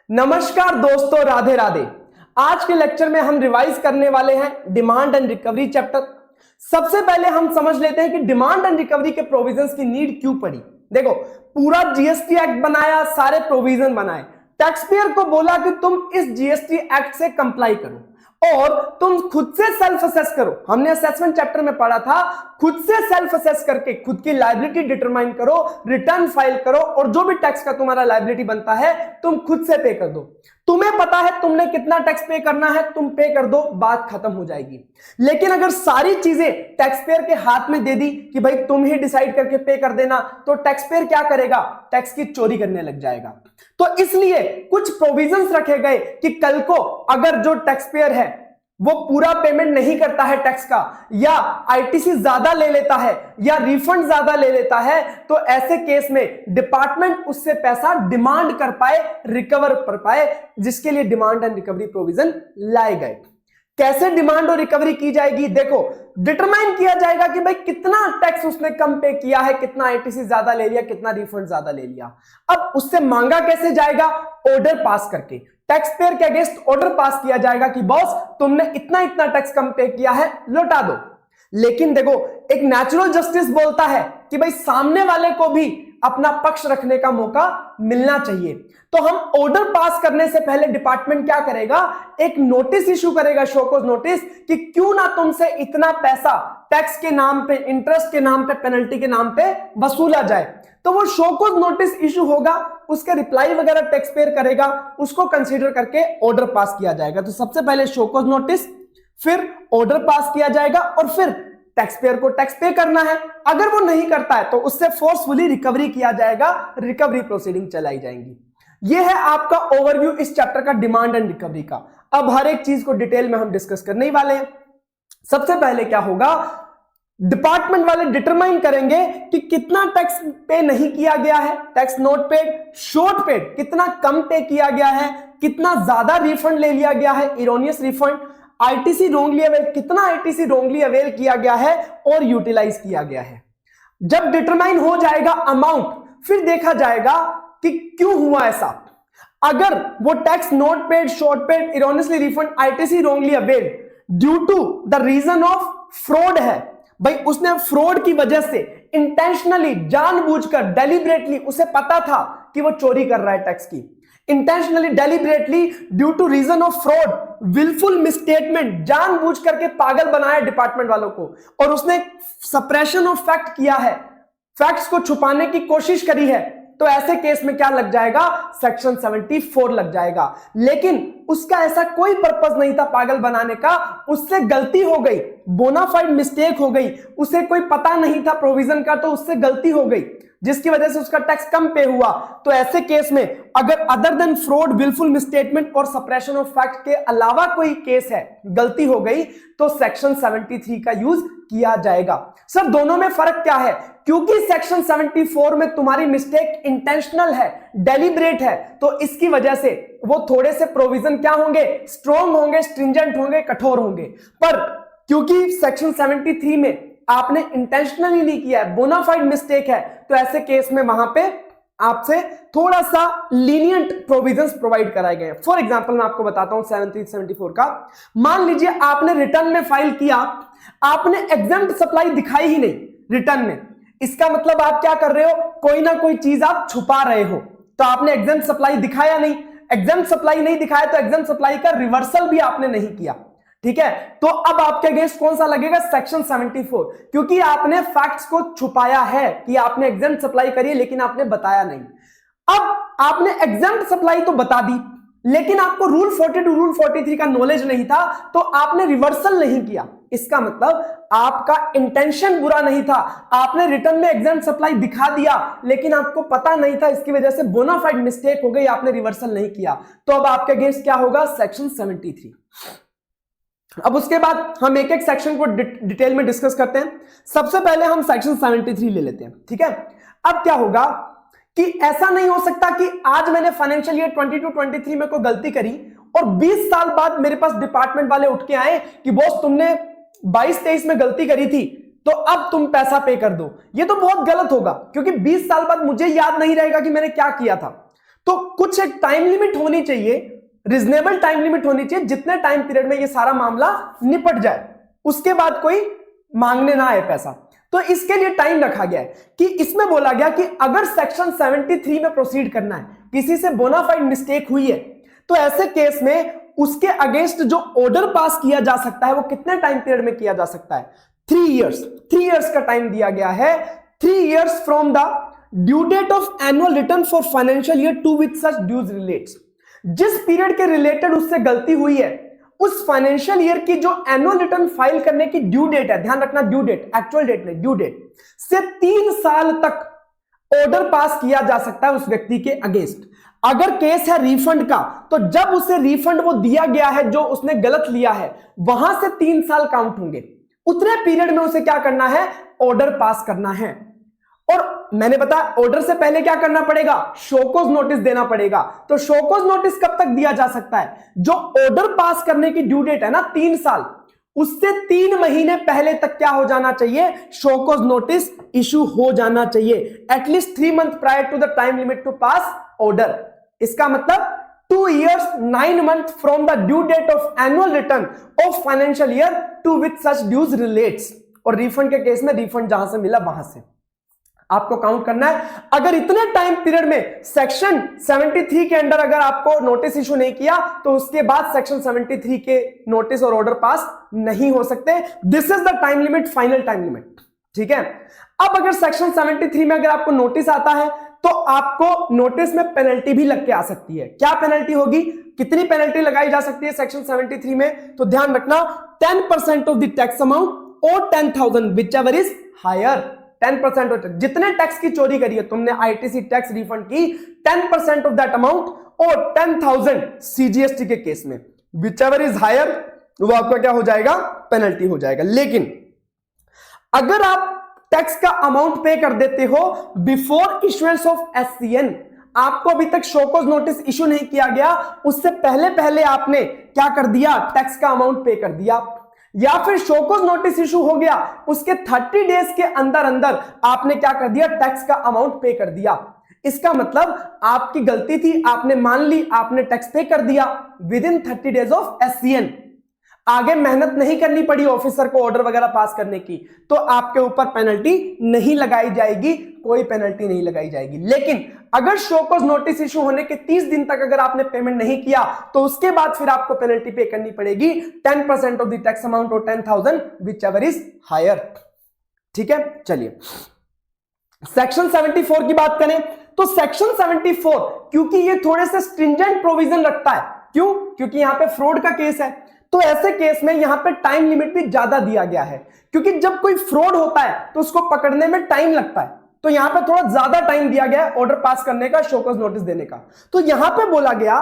नमस्कार दोस्तों, राधे राधे। आज के लेक्चर में हम रिवाइज करने वाले हैं डिमांड एंड रिकवरी चैप्टर। सबसे पहले हम समझ लेते हैं कि डिमांड एंड रिकवरी के प्रोविजंस की नीड क्यों पड़ी। देखो, पूरा जीएसटी एक्ट बनाया, सारे प्रोविजन बनाए, टैक्स पेयर को बोला कि तुम इस जीएसटी एक्ट से कंप्लाई करो और तुम खुद से सेल्फ असेस करो। हमने असेसमेंट चैप्टर में पढ़ा था, खुद से सेल्फ असेस करके खुद की लायबिलिटी डिटरमाइन करो, रिटर्न फाइल करो और जो भी टैक्स का तुम्हारा लायबिलिटी बनता है तुम खुद से पे कर दो। तुम्हें पता है तुमने कितना टैक्स पे करना है, तुम पे कर दो, बात खत्म हो जाएगी। लेकिन अगर सारी चीजें टैक्स पेयर के हाथ में दे दी कि भाई तुम ही डिसाइड करके पे कर देना, तो टैक्स पेयर क्या करेगा? टैक्स की चोरी करने लग जाएगा। तो इसलिए कुछ प्रोविजंस रखे गए कि कल को अगर जो टैक्स पेयर है वो पूरा पेमेंट नहीं करता है टैक्स का, या आईटीसी ज्यादा ले लेता है या रिफंड ज्यादा ले लेता है, तो ऐसे केस में डिपार्टमेंट उससे पैसा डिमांड कर पाए, रिकवर कर पाए, जिसके लिए डिमांड एंड रिकवरी प्रोविजन लाए गए। कैसे डिमांड और रिकवरी की जाएगी? देखो, डिटरमाइन किया जाएगा कि भाई कितना टैक्स उसने कम पे किया है, कितना आईटीसी ज्यादा ले लिया, कितना रिफंड ज्यादा ले लिया। अब उससे मांगा कैसे जाएगा? ऑर्डर पास करके टैक्स पेयर के अगेंस्ट ऑर्डर पास किया जाएगा कि बॉस तुमने इतना इतना टैक्स कम पे किया है, लौटा दो। लेकिन देखो, एक नेचुरल जस्टिस बोलता है कि भाई सामने वाले को भी अपना पक्ष रखने का मौका मिलना चाहिए। तो हम ऑर्डर पास करने से पहले डिपार्टमेंट क्या करेगा? एक नोटिस इशू करेगा, शोकॉज नोटिस, कि क्यों ना तुमसे इतना पैसा टैक्स के नाम पे, इंटरेस्ट के नाम पे, पेनल्टी के नाम पे वसूला जाए। तो वो शोकॉज नोटिस इशू होगा, उसके रिप्लाई वगैरह टैक्स पेयर करेगा, उसको कंसीडर करके ऑर्डर पास किया जाएगा। तो सबसे पहले शोकॉज नोटिस, फिर ऑर्डर पास किया जाएगा और फिर टैक्स पेयर को टैक्स पे करना है। अगर वो नहीं करता है तो उससे फोर्सफुली रिकवरी किया जाएगा, रिकवरी प्रोसीडिंग चलाई जाएंगी। यह है आपका ओवरव्यू इस चैप्टर का, डिमांड एंड रिकवरी का। अब हर एक चीज को डिटेल में हम डिस्कस करने ही वाले हैं। सबसे पहले क्या होगा? डिपार्टमेंट वाले डिटरमाइन करेंगे कि कितना टैक्स पे नहीं किया गया है, tax not paid, short paid, कितना कम पे किया गया है, कितना ज्यादा रिफंड ले लिया गया है, erroneous refund, ITC wrongly avail, कितना आईटीसी रोंगली अवेल किया गया है और यूटिलाइज किया गया है। जब डिटरमाइन हो जाएगा अमाउंट, फिर देखा जाएगा कि क्यों हुआ ऐसा। अगर वो tax not paid, short paid, erroneously refund, ITC wrongly avail due to the reason of fraud है, भाई उसने फ्रॉड की वजह से इंटेंशनली, जानबूझकर, डेलिबरेटली, उसे पता था कि वो चोरी कर रहा है टैक्स की, intentionally, deliberately, due to reason of fraud, wilful misstatement, जानबूझ करके पागल बनाया डिपार्टमेंट वालों को, और उसने सप्रेशन ऑफ फैक्ट किया है, फैक्ट्स को छुपाने की कोशिश करी है, तो ऐसे केस में क्या लग जाएगा? सेक्शन 74 लग जाएगा। लेकिन उसका ऐसा कोई पर्पस नहीं था पागल बनाने का, उससे गलती हो गई, बोनाफाइड मिस्टेक हो गई, उसे कोई पता नहीं था प्रोविजन का, तो उससे गलती हो गई जिसकी वजह से उसका टैक्स कम पे हुआ। तो ऐसे केस में अगर other than fraud, wilful misstatement और सप्रेशन ऑफ फैक्ट के अलावा कोई केस है, गलती हो गई, तो सेक्शन 73 का यूज किया जाएगा। सर दोनों में फर्क क्या है? क्योंकि सेक्शन 74 में तुम्हारी मिस्टेक इंटेंशनल है, डेलिब्रेट है, तो इसकी वजह से वो थोड़े से प्रोविजन क्या होंगे? स्ट्रॉन्ग होंगे, स्ट्रिंजेंट होंगे, कठोर होंगे। पर क्योंकि सेक्शन 73 में आपने इंटेंशनली नहीं किया है, बोनाफाइड मिस्टेक है, तो ऐसे केस में वहां पे आपसे थोड़ा सा लीनियंट प्रोविजंस प्रोवाइड कराए गए। फॉर एग्जांपल मैं आपको बताता हूं 73-74 का। मान लीजिए आपने रिटर्न में फाइल किया, आपने एग्जम्प्ट सप्लाई दिखाई ही नहीं रिटर्न में, इसका मतलब आप क्या कर रहे हो? कोई ना कोई चीज आप छुपा रहे हो। तो आपने एग्जम्प्ट सप्लाई दिखाया नहीं, एग्जम्प्ट सप्लाई नहीं दिखाया तो एग्जम्प्ट सप्लाई का रिवर्सल भी आपने नहीं किया, ठीक है? तो अब आपके अगेंस्ट कौन सा लगेगा? सेक्शन 74, क्योंकि आपने फैक्ट्स को छुपाया है कि आपने एग्जम्प्ट सप्लाई करी है लेकिन आपने बताया नहीं। अब आपने एग्जम्प्ट सप्लाई तो बता दी, लेकिन आपको रूल 42, रूल 43 का नॉलेज नहीं था, तो आपने रिवर्सल नहीं किया। इसका मतलब आपका इंटेंशन बुरा नहीं था, आपने रिटर्न में एग्जम्प्ट सप्लाई दिखा दिया लेकिन आपको पता नहीं था, इसकी वजह से बोनाफाइड मिस्टेक हो गई, आपने रिवर्सल नहीं किया। तो अब आपके अगेंस्ट क्या होगा? सेक्शन 73। अब उसके बाद हम एक एक सेक्शन को डिटेल में डिस्कस करते हैं। सबसे पहले हम सेक्शन 73 ले लेते हैं, ठीक है? अब क्या होगा कि ऐसा नहीं हो सकता कि आज मैंने फाइनेंशियल ईयर 22-23 में कोई गलती करी और 20 साल बाद मेरे पास डिपार्टमेंट वाले उठ के आए कि बॉस तुमने 22-23 में गलती करी थी तो अब तुम पैसा पे कर दो। ये तो बहुत गलत होगा, क्योंकि 20 साल बाद मुझे याद नहीं रहेगा कि मैंने क्या किया था। तो कुछ एक टाइम लिमिट होनी चाहिए, रीजनेबल टाइम लिमिट होनी चाहिए, जितने टाइम पीरियड में ये सारा मामला निपट जाए, उसके बाद कोई मांगने ना आए पैसा। तो इसके लिए टाइम रखा गया है कि इसमें बोला गया कि अगर सेक्शन 73 में प्रोसीड करना है, किसी से बोनाफाइड मिस्टेक हुई है, तो ऐसे केस में उसके अगेंस्ट जो ऑर्डर पास किया जा सकता है वो कितने टाइम पीरियड में किया जा सकता है? 3 इयर्स। 3 इयर्स का टाइम दिया गया है। 3 years from the due date of annual return for financial year to which such dues relates. जिस पीरियड के रिलेटेड उससे गलती हुई है, उस फाइनेंशियल ईयर की जो एनुअल रिटर्न फाइल करने की ड्यू डेट है, ध्यान रखना ड्यू डेट, एक्चुअल डेट नहीं, ड्यू डेट से 3 साल तक ऑर्डर पास किया जा सकता है उस व्यक्ति के अगेंस्ट। अगर केस है रिफंड का, तो जब उसे रिफंड वो दिया गया है जो उसने गलत लिया है, वहां से 3 साल काउंट होंगे। उतने पीरियड में उसे क्या करना है? ऑर्डर पास करना है। और मैंने बताया ऑर्डर से पहले क्या करना पड़ेगा? शोकॉज नोटिस देना पड़ेगा। तो शोकॉज नोटिस कब तक दिया जा सकता है? जो ऑर्डर पास करने की ड्यू डेट है ना 3 साल, उससे 3 महीने पहले तक क्या हो जाना चाहिए? शोकॉज नोटिस इशू हो जाना चाहिए, at least 3 month prior to the time limit to pass order. इसका मतलब 2 years 9 months from the due date of annual return of financial year to which such dues relates। और रिफंड के case में refund जहां से मिला वहां से आपको काउंट करना है। अगर इतने टाइम पीरियड में सेक्शन 73 के अंडर अगर आपको नोटिस इशू नहीं किया, तो उसके बाद सेक्शन 73 के नोटिस और ऑर्डर पास नहीं हो सकते। This is the time limit, final time limit. ठीक है। अब अगर सेक्शन 73 में अगर आपको नोटिस आता है, तो आपको नोटिस में पेनल्टी भी लग के आ सकती है। क्या पेनल्टी होगी? कितनी पेनल्टी लगाई जा सकती है सेक्शन 73 में? तो ध्यान रखना, 10% ऑफ द टैक्स अमाउंट और 10,000 whichever is higher. 10% of जितने टैक्स की चोरी करी है तुमने, आईटीसी टैक्स रिफंड की, 10% ऑफ दैट अमाउंट और 10,000 सीजीएसटी के केस में विच एवर इज हायर, वो आपका क्या हो जाएगा? पेनल्टी हो जाएगा। लेकिन अगर आप टैक्स का अमाउंट पे कर देते हो बिफोर इशुएंस ऑफ एससीएन, आपको अभी तक शोकॉज नोटिस इशू नहीं किया गया, उससे पहले पहले आपने क्या कर दिया? टैक्स का अमाउंट पे कर दिया। या फिर शोकॉज नोटिस इशू हो गया, उसके 30 डेज के अंदर अंदर आपने क्या कर दिया? टैक्स का अमाउंट पे कर दिया। इसका मतलब आपकी गलती थी, आपने मान ली, आपने टैक्स पे कर दिया with in 30 days of SCN. आगे मेहनत नहीं करनी पड़ी ऑफिसर को ऑर्डर वगैरह पास करने की, तो आपके ऊपर पेनल्टी नहीं लगाई जाएगी, कोई पेनल्टी नहीं लगाई जाएगी। लेकिन अगर शोकॉज नोटिस इशू होने के 30 दिन तक अगर आपने पेमेंट नहीं किया, तो उसके बाद फिर आपको पेनल्टी पे करनी पड़ेगी, 10% ऑफ द टैक्स अमाउंट और 10,000 विच एवर इज हायर। ठीक है। चलिए सेक्शन 74 की बात करें, तो सेक्शन 74 क्योंकि ये थोड़े से स्ट्रिंजेंट प्रोविजन रखता है। क्यों? क्योंकि यहां पे फ्रॉड का केस है, तो ऐसे केस में यहां पे टाइम लिमिट भी ज्यादा दिया गया है, क्योंकि जब कोई फ्रॉड होता है तो उसको पकड़ने में टाइम लगता है। तो यहां पे थोड़ा ज्यादा टाइम दिया गया है ऑर्डर पास करने का, शोकॉज नोटिस देने का। तो यहां पे बोला गया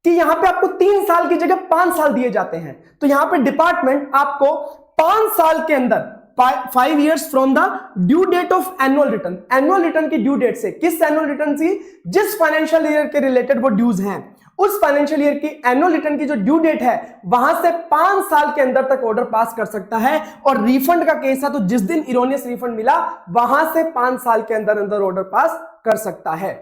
कि यहां पे आपको 3 साल की जगह 5 साल दिए जाते हैं। तो यहां पे डिपार्टमेंट आपको 5 साल के अंदर 5 years from the due date of annual return, annual return की ड्यू डेट से, किस एनुअल रिटर्न से? जिस फाइनेंशियल ईयर के रिलेटेड वो ड्यूज हैं, उस फाइनेंशियल ईयर की एनुअल रिटर्न की जो ड्यू डेट है, वहां से 5 साल के अंदर तक ऑर्डर पास कर सकता है। और रिफंड का केस है, तो जिस दिन इरोनियस रिफंड मिला वहां से 5 साल के अंदर अंदर ऑर्डर पास कर सकता है।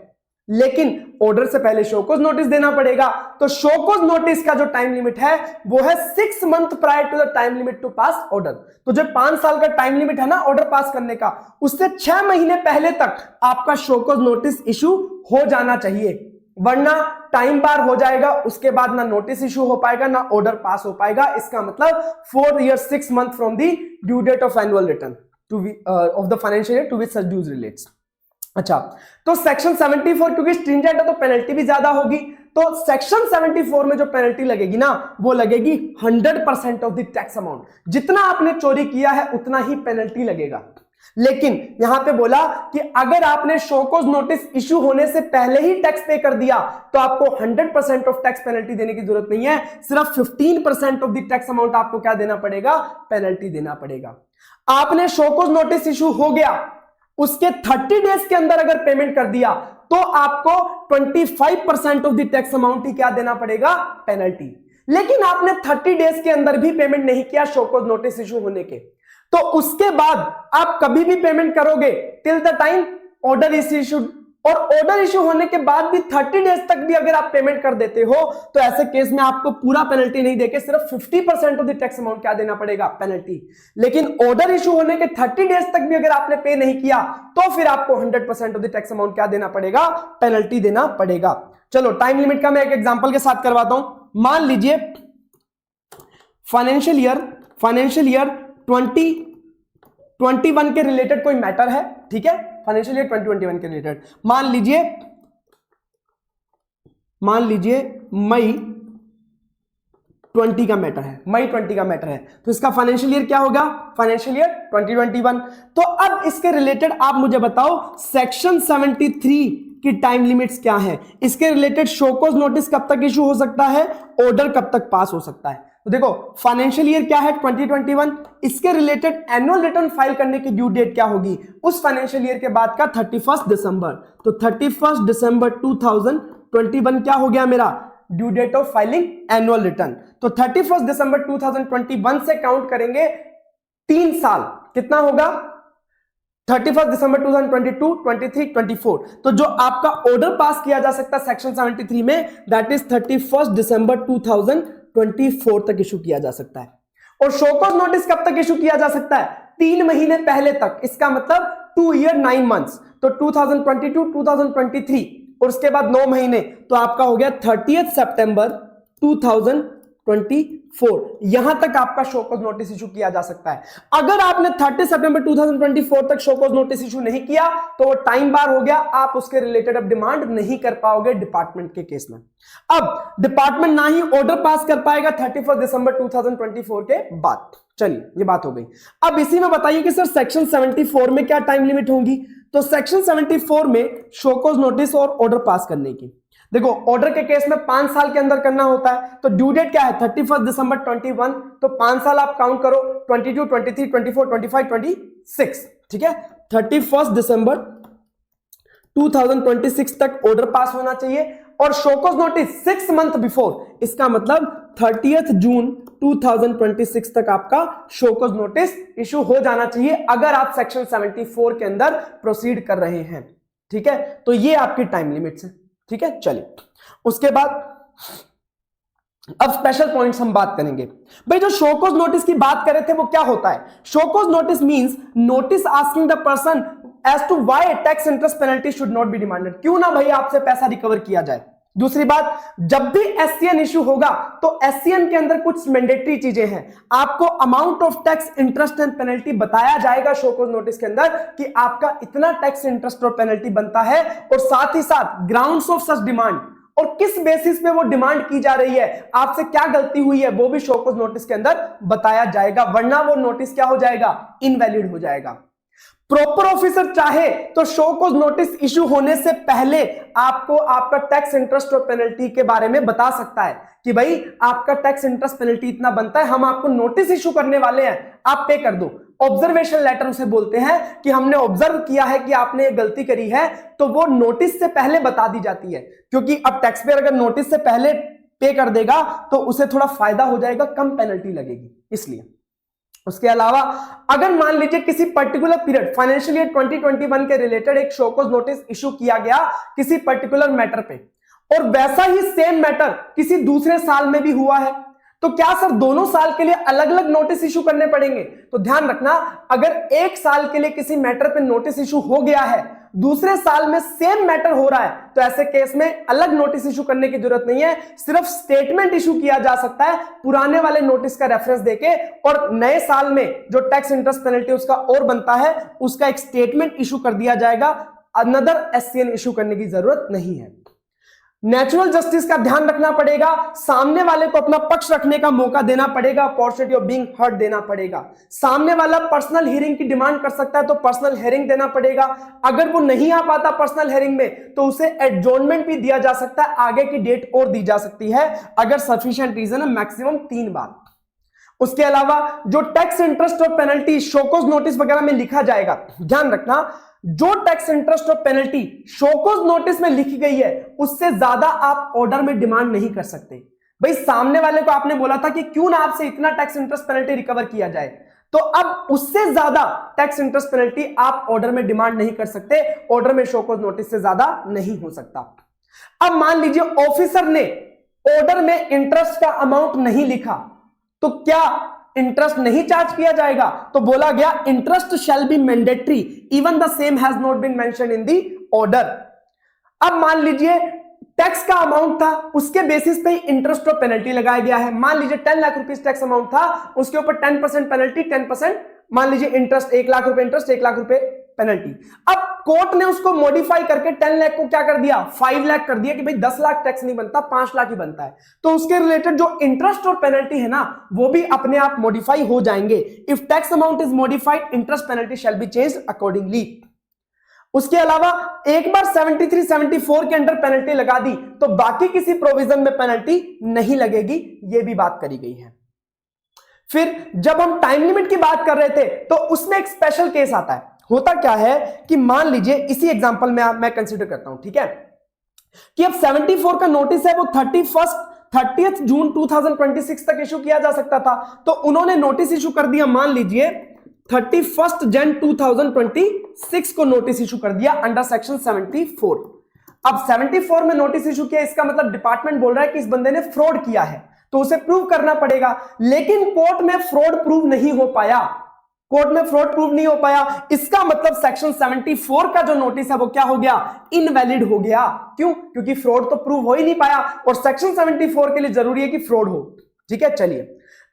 लेकिन ऑर्डर से पहले शोकॉज नोटिस देना पड़ेगा। तो शोकॉज नोटिस का जो टाइम लिमिट है वो है 6 month prior to the time limit to pass order. तो जो 5 साल का टाइम लिमिट है ना ऑर्डर पास करने का, उससे 6 महीने पहले तक आपका शोकॉज नोटिस इशू हो जाना चाहिए, वरना टाइम बार हो जाएगा, उसके बाद ना नोटिस इशू हो पाएगा ना ऑर्डर पास हो पाएगा। इसका मतलब 4 years 6 months from the due date of annual return to of the financial year to which such dues relates. अच्छा, तो सेक्शन 74 क्योंकि स्ट्रिंजेंट है तो पेनल्टी भी ज्यादा होगी। तो सेक्शन 74 में जो पेनल्टी लगेगी ना, वो लगेगी 100% ऑफ द टैक्स अमाउंट। जितना आपने चोरी किया है उतना ही पेनल्टी लगेगा। लेकिन यहां पे बोला कि अगर आपने शोकॉज नोटिस इशू होने से पहले ही टैक्स पे कर दिया, तो आपको 100% ऑफ टैक्स पेनल्टी देने की जरूरत नहीं है, सिर्फ 15% ऑफ द टैक्स अमाउंट आपको क्या देना पड़ेगा? पेनल्टी देना पड़ेगा। आपने शोकॉज नोटिस इशू हो गया, उसके 30 डेज के अंदर अगर पेमेंट कर दिया, तो आपको 25% ऑफ द टैक्स अमाउंट ही क्या देना पड़ेगा? पेनल्टी। लेकिन आपने 30 डेज के अंदर भी पेमेंट नहीं किया शोकॉज नोटिस इशू होने के, तो उसके बाद आप कभी भी पेमेंट करोगे till the time order is issued और ऑर्डर इश्यू होने के बाद भी 30 डेज तक भी अगर आप पेमेंट कर देते हो तो ऐसे केस में आपको पूरा पेनल्टी नहीं देके सिर्फ 50% ऑफ द टैक्स अमाउंट क्या देना पड़ेगा, पेनल्टी। लेकिन ऑर्डर इश्यू होने के 30 डेज तक भी अगर आपने पे नहीं किया तो फिर आपको 100% ऑफ द टैक्स अमाउंट क्या देना पड़ेगा, पेनल्टी देना पड़ेगा। चलो टाइम लिमिट का मैं एक एग्जांपल के साथ करवाता हूं। मान लीजिए फाइनेंशियल ईयर 2021 के रिलेटेड कोई मैटर है, ठीक है, फाइनेंशियल ईयर 2021 के रिलेटेड मान लीजिए मई 20 का मैटर है, मई 20 का मैटर है, तो इसका फाइनेंशियल ईयर क्या होगा, फाइनेंशियल ईयर 2021। तो अब इसके रिलेटेड आप मुझे बताओ सेक्शन 73 की टाइम लिमिट्स क्या है, इसके रिलेटेड शोकॉज नोटिस कब तक इशू हो सकता है, ऑर्डर कब तक पास हो सकता है। तो देखो फाइनेंशियल ईयर क्या है 2021, इसके रिलेटेड एनुअल रिटर्न फाइल करने की ड्यू डेट क्या होगी, उस फाइनेंशियल ईयर के बाद का 31 दिसंबर। तो 31 दिसंबर 2021 क्या हो गया मेरा due date of filing annual return. तो 31 दिसंबर 2021 से काउंट करेंगे 3 साल, कितना होगा 31 दिसंबर 2022, 23, 24। तो जो आपका ऑर्डर पास किया जा सकता है सेक्शन 73 में, दैट इज 31 दिसंबर 2024 तक इशू किया जा सकता है। और शोकॉज नोटिस कब तक इशू किया जा सकता है, 3 महीने पहले तक, इसका मतलब 2 ईयर 9 मंथ्स। तो 2022, 2023 और उसके बाद 9 महीने, तो आपका हो गया 30 सितंबर 2024, यहां तक आपका शोकॉज नोटिस इशू किया जा सकता है। अगर आपने 30 सितंबर 2024 तक शोकॉज नोटिस इशू नहीं किया तो वो टाइम बार हो गया, आप उसके रिलेटेड अब डिमांड नहीं कर पाओगे डिपार्टमेंट के केस में। अब डिपार्टमेंट ना ही ऑर्डर पास कर पाएगा 31 दिसंबर 2024 के बाद। चलिए ये बात हो गई। अब इसी में बताइए कि सर सेक्शन 74 में क्या टाइम लिमिट होगी। तो सेक्शन 74 में शोकॉज नोटिस और ऑर्डर पास करने की, देखो ऑर्डर के केस में 5 साल के अंदर करना होता है। तो ड्यू डेट क्या है 31 दिसंबर 21, तो 5 साल आप काउंट करो 22, 23, 24, 25, 26, ठीक है। 31 दिसंबर 2026 तक ऑर्डर पास होना चाहिए और शोकॉज नोटिस 6 मंथ बिफोर, इसका मतलब 30 जून 2026 तक आपका शोकॉज नोटिस इशू हो जाना चाहिए अगर आप सेक्शन 74 के अंदर प्रोसीड कर रहे हैं, ठीक है। तो ये आपकी टाइम लिमिट्स है, ठीक है। चलिए उसके बाद अब स्पेशल पॉइंट्स हम बात करेंगे। भाई जो शोकॉज नोटिस की बात कर रहे थे वो क्या होता है, show cause notice means notice asking the person as to why tax interest penalty should not be demanded, क्यों ना भाई आपसे पैसा रिकवर किया जाए। दूसरी बात, जब भी एससीएन इशू होगा तो एससीएन के अंदर कुछ मैंडेटरी चीजें हैं, आपको amount of tax interest and penalty बताया जाएगा शोकॉज नोटिस के अंदर कि आपका इतना टैक्स इंटरेस्ट और पेनल्टी बनता है, और साथ ही साथ ग्राउंड्स ऑफ सच डिमांड और किस बेसिस पे वो डिमांड की जा रही है, आपसे क्या गलती हुई है, वो भी शोकॉज नोटिस के अंदर बताया जाएगा, वरना वो नोटिस क्या हो जाएगा, इनवैलिड हो जाएगा। प्रॉपर ऑफिसर चाहे तो शोकॉज नोटिस इशू होने से पहले आपको आपका टैक्स इंटरेस्ट और पेनल्टी के बारे में बता सकता है कि भाई आपका टैक्स इंटरेस्ट पेनल्टी इतना बनता है, हम आपको नोटिस इशू करने वाले हैं, आप पे कर दो। ऑब्जर्वेशन लेटर उसे बोलते हैं कि हमने ऑब्जर्व किया है कि आपने ये गलती करी है, तो वो नोटिस से पहले बता दी जाती है, क्योंकि अब टैक्स पेयर अगर नोटिस से पहले पे कर देगा तो उसे थोड़ा फायदा हो जाएगा, कम पेनल्टी लगेगी, इसलिए। उसके अलावा अगर मान लीजिए किसी पर्टिकुलर पीरियड फाइनेंशियल ईयर 2021 के रिलेटेड एक शोकॉज नोटिस इशू किया गया किसी पर्टिकुलर मैटर पे, और वैसा ही सेम मैटर किसी दूसरे साल में भी हुआ है, तो क्या सर दोनों साल के लिए अलग अलग नोटिस इशू करने पड़ेंगे। तो ध्यान रखना, अगर एक साल के लिए किसी मैटर पे नोटिस इशू हो गया है, दूसरे साल में सेम मैटर हो रहा है, तो ऐसे केस में अलग नोटिस इशू करने की जरूरत नहीं है, सिर्फ स्टेटमेंट इशू किया जा सकता है पुराने वाले नोटिस का रेफरेंस देके, और नए साल में जो टैक्स इंटरेस्ट पेनल्टी उसका और बनता है उसका एक स्टेटमेंट इशू कर दिया जाएगा, अनदर एससीएन इशू करने की जरूरत नहीं है। नेचुरल जस्टिस का ध्यान रखना पड़ेगा, सामने वाले को अपना पक्ष रखने का मौका देना पड़ेगा, अपॉर्चुनिटी ऑफ बीइंग हर्ड देना पड़ेगा। सामने वाला पर्सनल हियरिंग की डिमांड कर सकता है तो पर्सनल हियरिंग देना पड़ेगा, अगर वो नहीं आ पाता पर्सनल हियरिंग में तो उसे एडजॉर्नमेंट भी दिया जा सकता है, आगे की डेट और दी जा सकती है अगर सफिशिएंट रीजन है, मैक्सिमम 3 बार। उसके अलावा जो टैक्स इंटरेस्ट और पेनल्टी शोकॉज नोटिस वगैरह में लिखा जाएगा, ध्यान रखना जो टैक्स इंटरेस्ट और पेनल्टी शोकॉज नोटिस में लिखी गई है उससे ज्यादा आप ऑर्डर में डिमांड नहीं कर सकते। भाई सामने वाले को आपने बोला था कि क्यों ना आपसे इतना टैक्स इंटरेस्ट पेनल्टी रिकवर किया जाए, तो अब उससे ज्यादा टैक्स इंटरेस्ट पेनल्टी आप ऑर्डर में डिमांड नहीं कर सकते, ऑर्डर में शो कॉज नोटिस से ज्यादा नहीं हो सकता। अब मान लीजिए ऑफिसर ने ऑर्डर में इंटरेस्ट का अमाउंट नहीं लिखा, तो क्या इंटरेस्ट नहीं चार्ज किया जाएगा? तो बोला गया interest shall be mandatory even the same has not been mentioned in the order. अब मान लीजिए टैक्स का अमाउंट था, उसके बेसिस पे इंटरेस्ट और पेनल्टी लगाया गया है। मान लीजिए 10 लाख रुपीस टैक्स अमाउंट था, उसके ऊपर 10% पेनल्टी, 10% मान लीजिए इंटरेस्ट, 1 लाख रुपए इंटरेस्ट, 1 लाख रुपए पेनल्टी। अब कोर्ट ने उसको मॉडिफाई करके 10 लाख को क्या कर दिया, 5 लाख कर दिया कि भाई 10 लाख टैक्स नहीं बनता, 5 लाख ही बनता है। तो उसके रिलेटेड जो इंटरेस्ट और पेनल्टी है ना, वो भी अपने आप मॉडिफाई हो जाएंगे। If tax amount is modified, interest penalty shall be changed accordingly. उसके अलावा एक बार 73, 74 के अंडर पेनल्टी लगा दी तो बाकी किसी प्रोविजन में पेनल्टी नहीं लगेगी, यह भी बात करी गई है। फिर जब हम टाइम लिमिट की बात कर रहे थे तो उसमें एक स्पेशल केस आता है। होता क्या है कि मान लीजिए इसी एग्जांपल में मैं कंसीडर करता हूं, ठीक है, कि अब 74 का नोटिस है वो 30 जून 2026 तक इशू किया जा सकता था, तो उन्होंने नोटिस इशू कर दिया, मान लीजिए 31 जन 2026 को नोटिस इशू कर दिया अंडर सेक्शन 74। अब 74 में नोटिस इशू किया, इसका मतलब डिपार्टमेंट बोल रहा है कि इस बंदे ने फ्रॉड किया है, तो उसे प्रूव करना पड़ेगा। लेकिन कोर्ट में फ्रॉड प्रूव नहीं हो पाया, कोर्ट में फ्रॉड प्रूव नहीं हो पाया, इसका मतलब सेक्शन 74 का जो नोटिस है वो क्या हो गया, इनवैलिड हो गया। क्यों? क्योंकि फ्रॉड तो प्रूव हो ही नहीं पाया और सेक्शन 74 के लिए जरूरी है कि फ्रॉड हो। ठीक है, चलिए,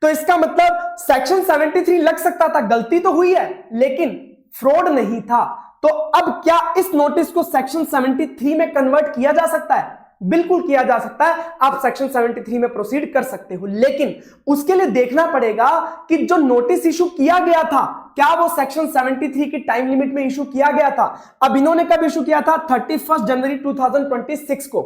तो इसका मतलब सेक्शन 73 लग सकता था, गलती तो हुई है लेकिन फ्रॉड नहीं था। तो अब क्या इस नोटिस को सेक्शन 73 में कन्वर्ट किया जा सकता है? बिल्कुल किया जा सकता है, आप सेक्शन 73 में प्रोसीड कर सकते हो, लेकिन उसके लिए देखना पड़ेगा कि जो नोटिस इशू किया गया था क्या वो सेक्शन 73 की टाइम लिमिट में इशू किया गया था। अब इन्होंने कब इशू किया था, 31 जनवरी 2026 को,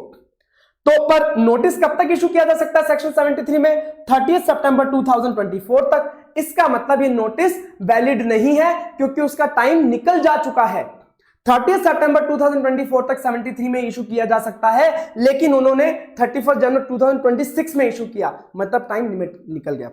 तो पर नोटिस कब तक इशू किया जा सकता है सेक्शन 73 में, 30 सितंबर 2024 तक। इसका मतलब ये नोटिस वैलिड नहीं है क्योंकि उसका टाइम निकल जा चुका है। 30 सितंबर 2024 तक 73 में इशू किया जा सकता है, लेकिन उन्होंने 31 जनवरी 2026 में इशू किया, मतलब टाइम लिमिट निकल गया।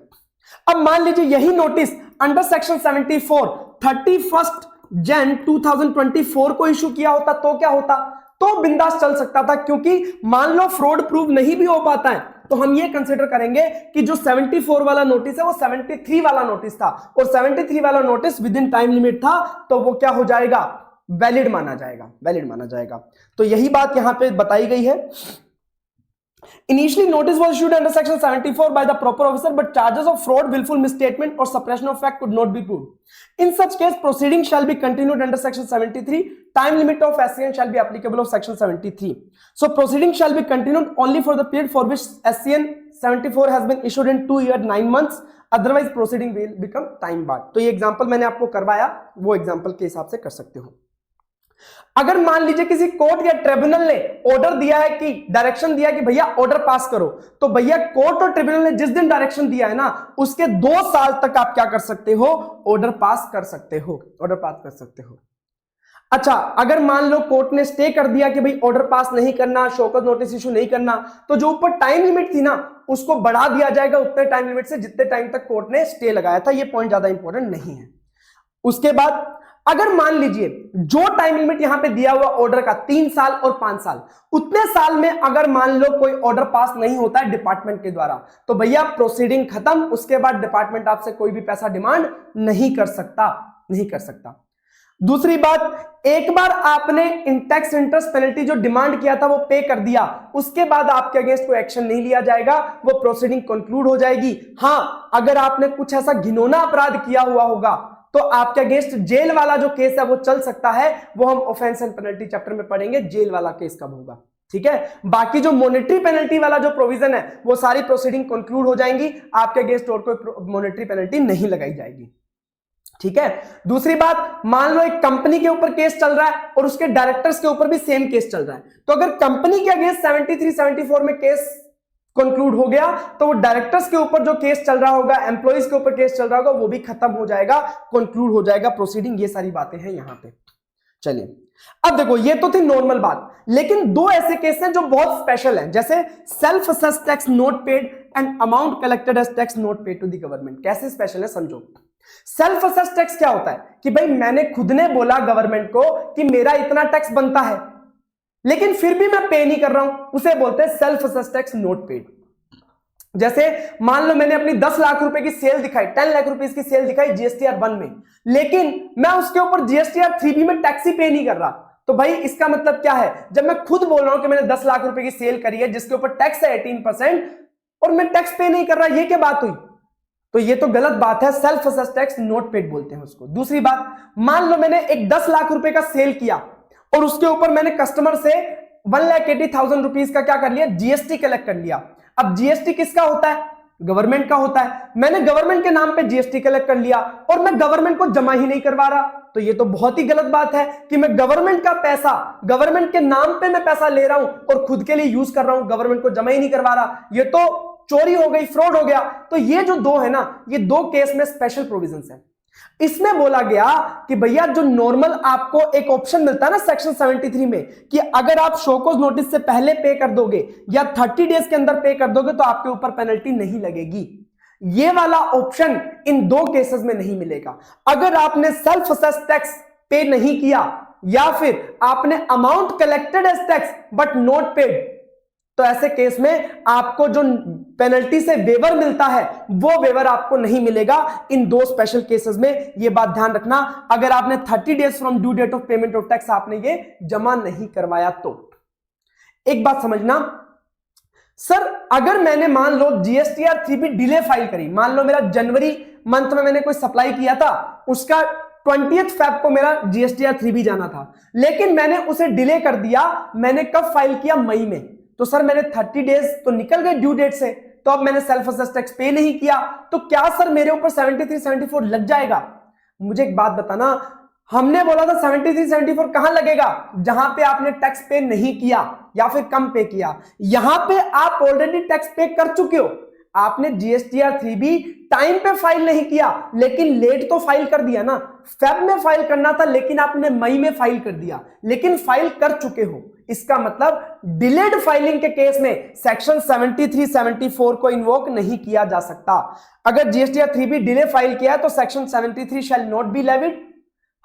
अब मान लीजिए यही नोटिस अंडर सेक्शन 74 31 जन 2024 को इशू किया होता तो क्या होता, तो बिंदास चल सकता था, क्योंकि मान लो फ्रॉड प्रूव नहीं भी हो पाता है तो हम ये कंसीडर करेंगे कि जो 74 वाला नोटिस है वो 73 वाला नोटिस था और 73 वाला notice with in time limit था, तो वो क्या हो जाएगा, वैलिड माना जाएगा, वैलिड माना जाएगा। तो यही बात यहां पे बताई गई है। Initially, notice was issued under section 74 by the proper officer, but charges of fraud, willful misstatement, or suppression of fact could not be proved. In such case, proceedings shall be continued under section 73. Time limit of SCN shall be applicable of section 73. So, proceedings shall be continued only for the period for which SCN 74 has been issued in 2 years 9 months. Otherwise, proceeding will become time barred. तो ये example मैंने आपको करवाया, वो example के हिसाब से कर सकते हो। अगर मान लीजिए किसी कोर्ट या ट्रिब्यूनल ने ऑर्डर दिया है कि डायरेक्शन दिया कि भैया ऑर्डर पास करो, तो भैया कोर्ट और ट्रिब्यूनल ने जिस दिन डायरेक्शन दिया है ना उसके 2 साल तक आप क्या कर सकते हो, ऑर्डर पास कर सकते हो, ऑर्डर पास कर सकते हो। अच्छा, अगर मान लो कोर्ट ने स्टे कर दिया कि भाई ऑर्डर पास नहीं करना, शो कॉज नोटिस इशू नहीं करना, तो जो ऊपर टाइम लिमिट थी ना उसको बढ़ा दिया जाएगा उतने टाइम लिमिट से जितने टाइम तक कोर्ट ने स्टे लगाया था। ये पॉइंट ज्यादा इंपॉर्टेंट नहीं है। उसके बाद अगर मान लीजिए जो टाइम लिमिट यहां पे दिया हुआ ऑर्डर का 3 साल और 5 साल, उतने साल में अगर मान लो कोई ऑर्डर पास नहीं होता है डिपार्टमेंट के द्वारा, तो भैया प्रोसीडिंग खत्म, उसके बाद डिपार्टमेंट आपसे कोई भी पैसा डिमांड नहीं कर सकता, नहीं कर सकता। दूसरी बात, एक बार आपने टैक्स इंटरेस्ट पेनल्टी जो डिमांड किया था वो पे कर दिया, उसके बाद आपके अगेंस्ट कोई एक्शन नहीं लिया जाएगा, वो प्रोसीडिंग कंक्लूड हो जाएगी। हां, अगर आपने कुछ ऐसा घिनौना अपराध किया हुआ होगा तो आपके अगेंस्ट जेल वाला जो केस है वो चल सकता है, वो हम ऑफेंस एंड पेनल्टी चैप्टर में पढ़ेंगे, जेल वाला केस कब होगा। ठीक है, बाकी जो मॉनेटरी पेनल्टी वाला जो प्रोविजन है वो सारी प्रोसीडिंग कंक्लूड हो जाएंगी, आपके अगेंस्ट और कोई मॉनेटरी पेनल्टी नहीं लगाई जाएगी। ठीक है, दूसरी बात, मान लो एक कंपनी के ऊपर केस चल रहा है और उसके डायरेक्टर्स के ऊपर भी सेम केस चल रहा है, तो अगर कंपनी के अगेंस्ट 73, 74 में केस कंक्लूड हो गया तो वो डायरेक्टर्स के ऊपर जो केस चल रहा होगा, एम्प्लॉइज के ऊपर केस चल रहा होगा, वो भी खत्म हो जाएगा, कंक्लूड हो जाएगा प्रोसीडिंग। ये सारी बातें हैं यहां पे। चलिए, अब देखो ये तो थी नॉर्मल बात, लेकिन 2 ऐसे केस हैं जो बहुत स्पेशल हैं, जैसे self assessed tax not paid and amount collected as tax not paid to the government. कैसे स्पेशल है समझो। सेल्फ असेस टैक्स क्या होता है कि भाई मैंने खुद ने बोला गवर्नमेंट को कि मेरा इतना टैक्स बनता है, लेकिन फिर भी मैं पे नहीं कर रहा हूं, उसे बोलते हैं self assess tax not paid. जैसे मान लो मैंने अपनी 10 लाख रुपए की सेल दिखाई, 10 लाख रुपए की सेल दिखाई जीएसटीआर 1 में, लेकिन मैं उसके ऊपर जीएसटीआर 3B में टैक्स ही पे नहीं कर रहा, तो भाई इसका मतलब क्या है, जब मैं खुद बोल रहा हूं कि मैंने 10 लाख रुपए की सेल करी है जिसके ऊपर टैक्स है 18% और मैं टैक्स पे नहीं कर रहा, ये क्या बात हुई? तो ये तो गलत बात है, self assess tax not paid बोलते हैं उसको। दूसरी बात, मान लो मैंने एक 10 लाख रुपए का सेल किया और उसके ऊपर मैंने कस्टमर से 1,80,000 रुपीज का क्या कर लिया, जीएसटी कलेक्ट कर लिया। अब जीएसटी किसका होता है, गवर्नमेंट का होता है, मैंने गवर्नमेंट के नाम पे जीएसटी कलेक्ट कर लिया और मैं गवर्नमेंट को जमा ही नहीं करवा रहा, तो ये तो बहुत ही गलत बात है कि मैं गवर्नमेंट का पैसा, गवर्नमेंट के नाम पे मैं पैसा ले रहा हूं और खुद के लिए यूज कर रहा हूं, गवर्नमेंट को जमा ही नहीं करवा रहा, ये तो चोरी हो गई, फ्रॉड हो गया। तो ये जो दो है ना, ये दो केस में स्पेशल प्रोविजंस है। इसमें बोला गया कि भैया जो नॉर्मल आपको एक ऑप्शन मिलता है ना सेक्शन 73 में कि अगर आप शोकॉज नोटिस से पहले पे कर दोगे या 30 डेज के अंदर पे कर दोगे तो आपके ऊपर पेनल्टी नहीं लगेगी, ये वाला ऑप्शन इन दो केसेस में नहीं मिलेगा। अगर आपने सेल्फ असेस टैक्स पे नहीं किया या फिर आपने amount collected as tax but not paid, तो ऐसे केस में आपको जो पेनल्टी से वेवर मिलता है वो वेवर आपको नहीं मिलेगा इन दो स्पेशल केसेस में, ये बात ध्यान रखना। अगर आपने 30 days from due date of payment of tax आपने ये जमा नहीं करवाया तो। एक बात समझना सर, अगर मैंने मान लो जीएसटीआर 3B डिले फाइल करी, मान लो मेरा जनवरी मंथ में मैंने कोई सप्लाई किया था, उसका 20th फेब को मेरा जीएसटीआर 3B जाना था, लेकिन मैंने उसे डिले कर दिया, मैंने कब फाइल किया, मई में, तो सर मैंने 30 डेज तो निकल गए ड्यू डेट से, तो अब मैंने सेल्फ असेस टैक्स पे नहीं किया, तो क्या सर मेरे ऊपर 73-74 लग जाएगा? मुझे एक बात बताना, हमने बोला था 73-74 कहां लगेगा, जहां पे आपने टैक्स पे नहीं किया या फिर कम पे किया। यहां पे आप ऑलरेडी टैक्स पे कर चुके हो, आपने जीएसटीआर 3B टाइम पे फाइल नहीं किया लेकिन लेट तो फाइल कर दिया ना, फेब में फाइल करना था लेकिन आपने मई में फाइल कर दिया, लेकिन फाइल कर चुके हो। इसका मतलब डिलेड फाइलिंग के केस में सेक्शन 73-74 को इन्वोक नहीं किया जा सकता। अगर जीएसटीआर 3B डिले फाइल किया है तो section 73 shall not be levied.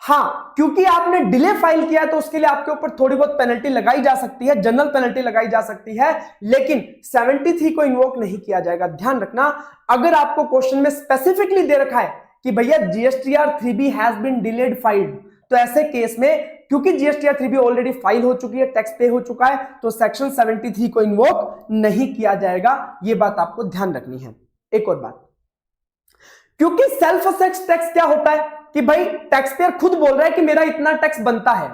हाँ, क्योंकि आपने डिले फाइल किया है तो उसके लिए आपके ऊपर थोड़ी बहुत पेनल्टी लगाई जा सकती है, जनरल पेनल्टी लगाई जा सकती है, लेकिन 73 को इन्वोक नहीं किया जाएगा। ध्यान रखना, अगर आपको क्वेश्चन में स्पेसिफिकली दे रखा है कि भैया GSTR 3B has been delayed filed, तो ऐसे केस में क्योंकि जीएसटीआर 3B ऑलरेडी फाइल हो चुकी है, टैक्स पे हो चुका है, तो सेक्शन 73 को इन्वोक नहीं किया जाएगा। ये बात आपको ध्यान रखनी है। एक और बात, क्योंकि सेल्फ असेस टैक्स क्या होता है कि भाई टैक्स पेयर खुद बोल रहा है कि मेरा इतना टैक्स बनता है।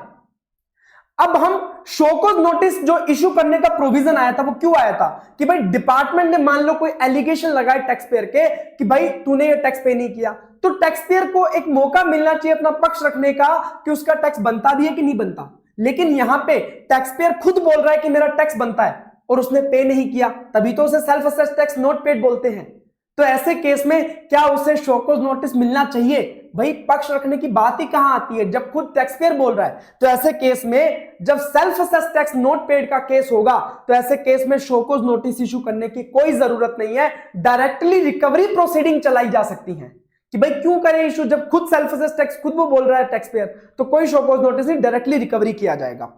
अब हम शोकॉज नोटिस जो इशू करने का प्रोविजन आया था वो क्यों आया था कि भाई डिपार्टमेंट ने मान लो कोई एलिगेशन लगाए टैक्स पेयर के कि भाई तूने ये टैक्स पे नहीं किया, तो टैक्स पेयर को एक मौका मिलना चाहिए अपना पक्ष रखने का कि उसका टैक्स बनता भी है कि नहीं बनता। लेकिन यहां पे टैक्स पेयर खुद बोल रहा है कि मेरा टैक्स बनता है और उसने पे नहीं किया, तभी तो उसे self assess tax not paid बोलते हैं। तो ऐसे केस में क्या उसे शोकॉज नोटिस मिलना चाहिए? भाई पक्ष रखने की बात ही कहां आती है जब खुद टैक्स पेयर बोल रहा है। तो ऐसे केस में जब self assess tax not paid का केस होगा तो ऐसे केस में शोकॉज नोटिस इशू करने की कोई जरूरत नहीं है, डायरेक्टली रिकवरी प्रोसीडिंग चलाई जा सकती है कि भाई क्यों करे इशू, जब खुद सेल्फ असेस टैक्स खुद वो बोल रहा है टैक्स पेयर, तो कोई शोकॉज नोटिस नहीं, डायरेक्टली रिकवरी किया जाएगा।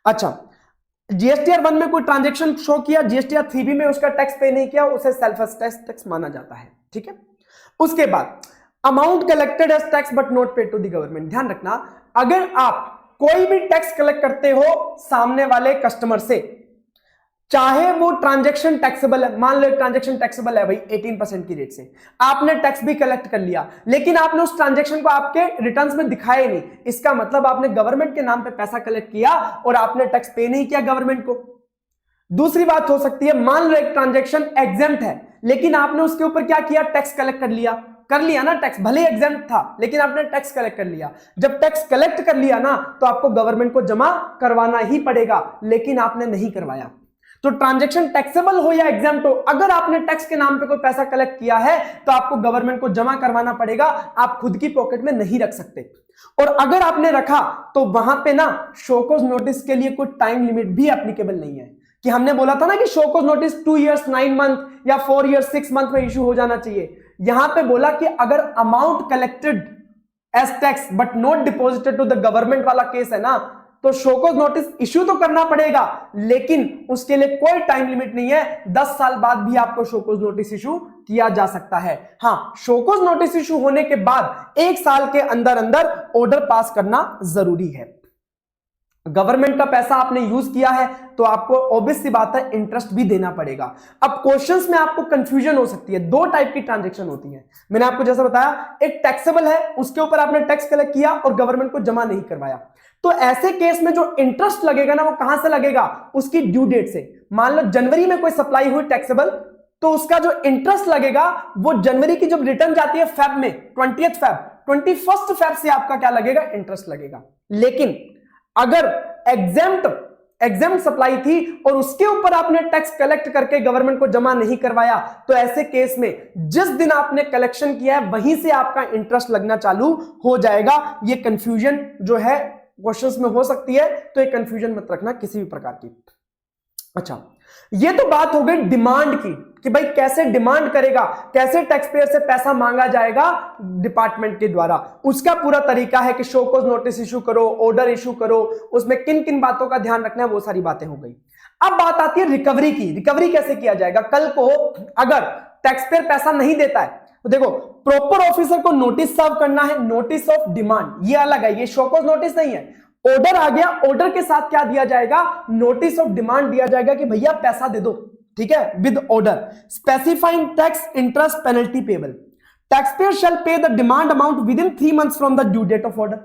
अच्छा, जीएसटीआर 1 में कोई ट्रांजैक्शन शो किया, जीएसटीआर 3B में उसका टैक्स पे नहीं किया, उसे सेल्फ असेस टैक्स माना जाता है। ठीक है, उसके बाद amount collected as tax but not paid to the government. ध्यान रखना, अगर आप कोई भी टैक्स कलेक्ट करते हो सामने वाले कस्टमर से, चाहे वो ट्रांजैक्शन टैक्सेबल है, मान लो ट्रांजैक्शन टैक्सेबल है भाई 18% की रेट से, आपने टैक्स भी कलेक्ट कर लिया लेकिन आपने उस ट्रांजैक्शन को आपके रिटर्न्स में दिखाया नहीं, इसका मतलब आपने गवर्नमेंट के नाम पे पैसा कलेक्ट किया और आपने टैक्स पे नहीं किया गवर्नमेंट को। दूसरी बात हो सकती है, मान लो एक ट्रांजैक्शन एग्जेम्प्ट है लेकिन आपने उसके ऊपर क्या किया, टैक्स कलेक्ट कर लिया ना, टैक्स भले एग्जेम्प्ट था लेकिन आपने टैक्स कलेक्ट कर लिया। जब टैक्स कलेक्ट कर लिया ना तो आपको गवर्नमेंट को जमा करवाना ही पड़ेगा, लेकिन आपने नहीं करवाया। तो ट्रांजैक्शन टैक्सेबल हो या एग्जेम्प्ट हो, अगर आपने टैक्स के नाम पे कोई पैसा कलेक्ट किया है तो आपको गवर्नमेंट को जमा करवाना पड़ेगा, आप खुद की पॉकेट में नहीं रख सकते। और अगर आपने रखा तो वहां पे ना शोकॉज नोटिस के लिए कोई टाइम लिमिट भी एप्लीकेबल नहीं है कि हमने बोला था ना कि शोकॉज नोटिस 2 इयर्स 9 मंथ या 4 इयर्स 6 मंथ में इशू हो जाना चाहिए। यहां पे बोला कि अगर amount collected as tax but not deposited to the government वाला केस है ना, तो शोकॉज नोटिस इश्यू तो करना पड़ेगा, लेकिन उसके लिए कोई टाइम लिमिट नहीं है। 10 साल बाद भी आपको शोकॉज नोटिस इश्यू किया जा सकता है। हां, शोकॉज नोटिस इश्यू होने के बाद 1 साल के अंदर अंदर ऑर्डर पास करना जरूरी है। गवर्नमेंट का पैसा आपने यूज किया है तो आपको ऑब्वियस सी बात है इंटरेस्ट भी देना पड़ेगा। अब क्वेश्चंस में आपको कंफ्यूजन हो सकती है। 2 टाइप की ट्रांजैक्शन होती है, मैंने आपको जैसा बताया, एक टैक्सेबल है, उसके ऊपर आपने टैक्स कलेक्ट किया और गवर्नमेंट को जमा नहीं करवाया, तो ऐसे केस में जो इंटरेस्ट लगेगा ना, वो कहां से लगेगा, उसकी ड्यू डेट से। मान लो जनवरी में कोई सप्लाई हुई टैक्सेबल, तो उसका जो इंटरेस्ट लगेगा वो जनवरी की जब रिटर्न जाती है फेब में, 20 फेब, 21 फेब से आपका क्या लगेगा, इंटरेस्ट लगेगा। लेकिन अगर एग्जेम्प्ट सप्लाई थी और उसके ऊपर आपने टैक्स कलेक्ट करके गवर्नमेंट को जमा नहीं करवाया, तो ऐसे केस में जिस दिन आपने कलेक्शन किया है वहीं से आपका इंटरेस्ट लगना चालू हो जाएगा। ये कंफ्यूजन जो है क्वेश्चंस में हो सकती है, तो ये कंफ्यूजन मत रखना किसी भी प्रकार की। अच्छा, ये तो बात हो गई डिमांड की कि भाई कैसे डिमांड करेगा, कैसे टैक्स पेयर से पैसा मांगा जाएगा डिपार्टमेंट के द्वारा, उसका पूरा तरीका है कि शो कॉज नोटिस इशू करो, ऑर्डर इशू करो, उसमें किन किन बातों का ध्यान रखना है, वो सारी बातें हो गई। अब बात आती है रिकवरी की। रिकवरी कैसे किया जाएगा? कल को अगर टैक्स पेयर पैसा नहीं देता है तो देखो, प्रॉपर ऑफिसर को नोटिस सर्व करना है, नोटिस ऑफ डिमांड, ये अलग है, ये शो कॉज नोटिस नहीं है। ऑर्डर आ गया, ऑर्डर के साथ क्या दिया जाएगा, नोटिस ऑफ डिमांड दिया जाएगा कि भैया पैसा दे दो, ठीक है, with order specifying tax interest penalty payable. Tax payer shall pay the demand amount within 3 months from the due date of order.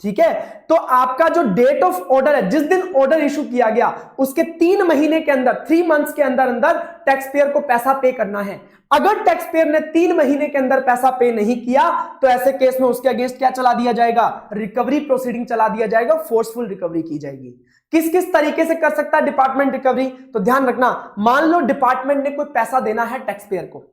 ठीक है, तो आपका जो डेट ऑफ ऑर्डर है, जिस दिन ऑर्डर इशू किया गया उसके 3 महीने के अंदर, 3 months के अंदर अंदर टैक्स पेयर को पैसा पे करना है। अगर टैक्स पेयर ने 3 महीने के अंदर पैसा पे नहीं किया तो ऐसे केस में उसके अगेंस्ट क्या चला दिया जाएगा, रिकवरी प्रोसीडिंग चला दिया जाएगा, फोर्सफुल रिकवरी की जाएगी। किस किस तरीके से कर सकता है डिपार्टमेंट रिकवरी, तो ध्यान रखना, मान लो डिपार्टमेंट ने कोई पैसा देना है टैक्स पेयर को,